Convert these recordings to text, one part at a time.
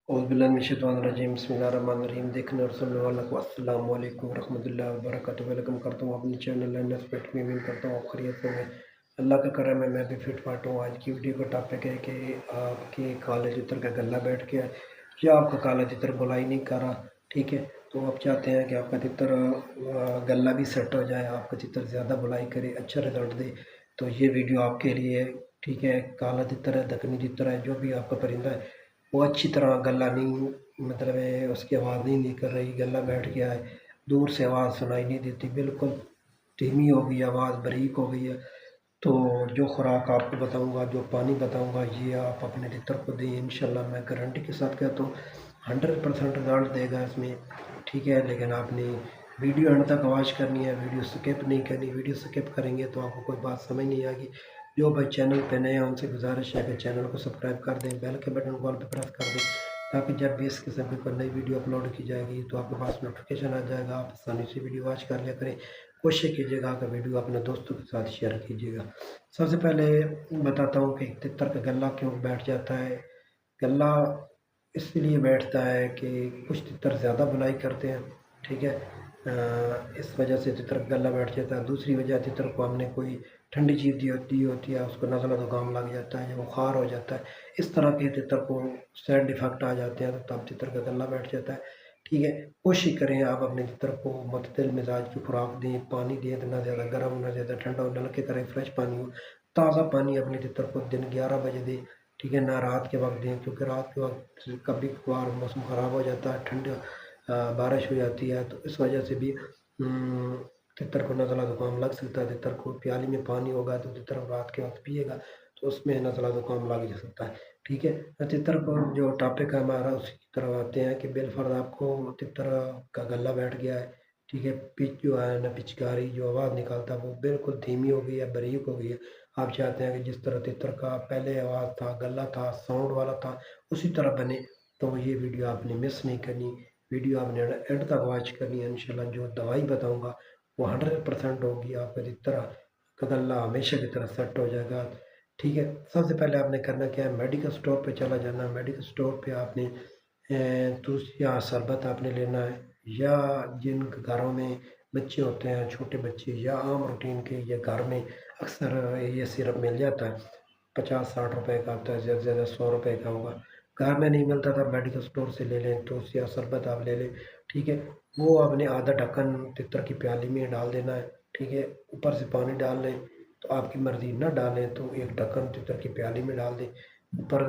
औज़ुबिल्लाहिमिनश्शैतानिर्रजीम बिस्मिल्लाहिर्रहमानिर्रहीम। देखने और सुनने वालों को अस्सलाम वालेकुम रहमतुल्लाहि व बरकातुहू। वेलकम करता हूँ अपने चैनल लर्नर्स पेट में। उम्मीद करता हूँ आप खैरियत से होंगे। अल्लाह का करम है मैं भी फिट फाट हूँ। आज की वीडियो का टॉपिक है कि आपके काले तितर का गला बैठ गया है या आपका काला तितर बुलाई नहीं कर रहा। ठीक है, तो आप चाहते हैं कि आपका तितर गला भी सेट हो जाए, आपका तितर ज़्यादा बुलाई करे, अच्छा रिजल्ट दे, तो ये वीडियो आपके लिए है। ठीक है, काला तितर है, दक्कनी तितर है, जो भी आपका परिंदा है वो अच्छी तरह गला नहीं, मतलब है उसकी आवाज़ नहीं निकल रही, गला बैठ गया है, दूर से आवाज़ सुनाई नहीं देती, बिल्कुल धीमी हो गई, आवाज़ बारीक हो गई है। तो जो खुराक आपको बताऊंगा, जो पानी बताऊंगा, ये आप अपने तितर को दें। इंशाल्लाह मैं गारंटी के साथ कहता हूँ 100% रिजल्ट देगा इसमें। ठीक है, लेकिन आपने वीडियो अंत तक वॉच करनी है, वीडियो स्किप नहीं करनी। वीडियो स्किप करेंगे तो आपको कोई बात समझ नहीं आएगी। जो भाई चैनल पे नए हैं उनसे गुजारिश है कि चैनल को सब्सक्राइब कर दें, बेल के बटन कॉल पे प्रेस कर दें, ताकि जब भी इस किस्म की कोई नई वीडियो अपलोड की जाएगी तो आपके पास नोटिफिकेशन आ जाएगा, आप आसानी से वीडियो वॉच कर लिया करें। कोशिश कीजिएगा कि वीडियो अपने दोस्तों के साथ शेयर कीजिएगा। सबसे पहले बताता हूँ कि तितर का गला क्यों बैठ जाता है। गला इसलिए बैठता है कि कुछ तितर ज़्यादा बुनाई करते हैं। ठीक है, इस वजह से तितर का गला बैठ जाता है। दूसरी वजह, तितर को हमने कोई ठंडी चीज़ दी होती है, उसको नज़ला ज़ुकाम लग जाता है या बुखार हो जाता है। इस तरह के तितर को साइड इफ़ेक्ट आ जाते हैं, तो तब तितर का गला बैठ जाता है। ठीक है, कोशिश करें आप अपने तितर को मतदल मिजाज की खुराक दें, पानी दें तो ना ज़्यादा गर्म ना ज़्यादा ठंडा हो, नलके करें फ्रेश पानी हो, ताज़ा पानी अपने तितर को दिन 11 बजे दें। ठीक है, ना रात के वक्त दें, क्योंकि रात के वक्त कभी कभार मौसम ख़राब हो जाता है, ठंड बारिश हो जाती है, तो इस वजह से भी तितर को नज़ला ज़ुकाम लग सकता है। तितर को प्याली में पानी होगा तो तितर रात के वक्त पिएगा तो उसमें नज़ला ज़ुकाम लग जा सकता है। ठीक है, तितर को जो टॉपिक है हमारा उसी की तरफ आते हैं कि बिलफर्ज आपको तितर का गला बैठ गया है। ठीक है, पिच जो है ना, पिचकारी जो आवाज़ निकालता है वो बिल्कुल धीमी हो गई है, बारीक हो गई है। आप चाहते हैं कि जिस तरह तितर का पहले आवाज़ था, गला था, साउंड वाला था, उसी तरह बने, तो ये वीडियो आपने मिस नहीं करनी। वीडियो आपने एंड तक वॉच करनी है। इंशाल्लाह जो दवाई बताऊंगा वो 100% होगी, आपका तितर का गला हमेशा की तरह सेट हो जाएगा। ठीक है, सबसे पहले आपने करना क्या है, मेडिकल स्टोर पे चला जाना है। मेडिकल स्टोर पे आपने तुलसी या शरबत आपने लेना है, या जिन घरों में बच्चे होते हैं, छोटे बच्चे, या आम रूटीन के ये घर में अक्सर ये सिरप मिल जाता है, 50-60 रुपए का आता है, ज़्यादा से ज़्यादा 100 रुपए का होगा। घर में नहीं मिलता था, मेडिकल स्टोर से ले लें, तुलसी या शरबत आप ले लें। ठीक है, वो आपने आधा ढक्कन तितर की प्याली में डाल देना है। ठीक है, ऊपर से पानी डाल लें तो आपकी मर्ज़ी, न डालें तो एक ढक्कन तितर की प्याली में डाल दें, ऊपर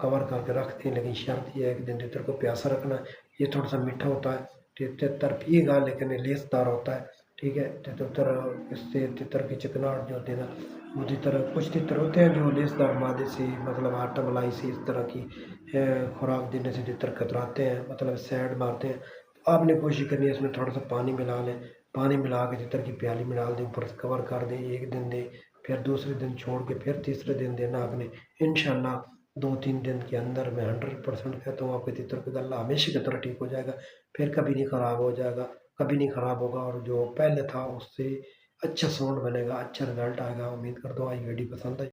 कवर करके रख दें। लेकिन शर्त यह है कि दिन तितर को प्यासा रखना है। ये थोड़ा सा मीठा होता है, तितर पिएगा लेकिन ये लेसदार होता है। ठीक है, तितर इससे तितर की चिकनाहट जो होती है ना, वो तितर, कुछ तितर होते हैं जो लेसदार मादे से, मतलब आटा मलाई से, इस तरह की खुराक देने से तितर कतराते हैं, मतलब सैड मारते हैं। तो आपने कोशिश करनी है इसमें थोड़ा सा पानी मिला लें, पानी मिला के तितर की प्याली में डाल दें, ऊपर से कवर कर दें, एक दिन दें, फिर दूसरे दिन छोड़ के फिर तीसरे दिन देना आपने। इंशाल्लाह 2-3 दिन के अंदर मैं 100% कहता हूँ आपके तितर का गला हमेशा की तरह ठीक हो जाएगा। फिर कभी नहीं ख़राब हो जाएगा, कभी नहीं ख़राब होगा, और जो पहले था उससे अच्छा साउंड बनेगा, अच्छा रिजल्ट आएगा। उम्मीद करता हूँ आज वीडियो पसंद आई।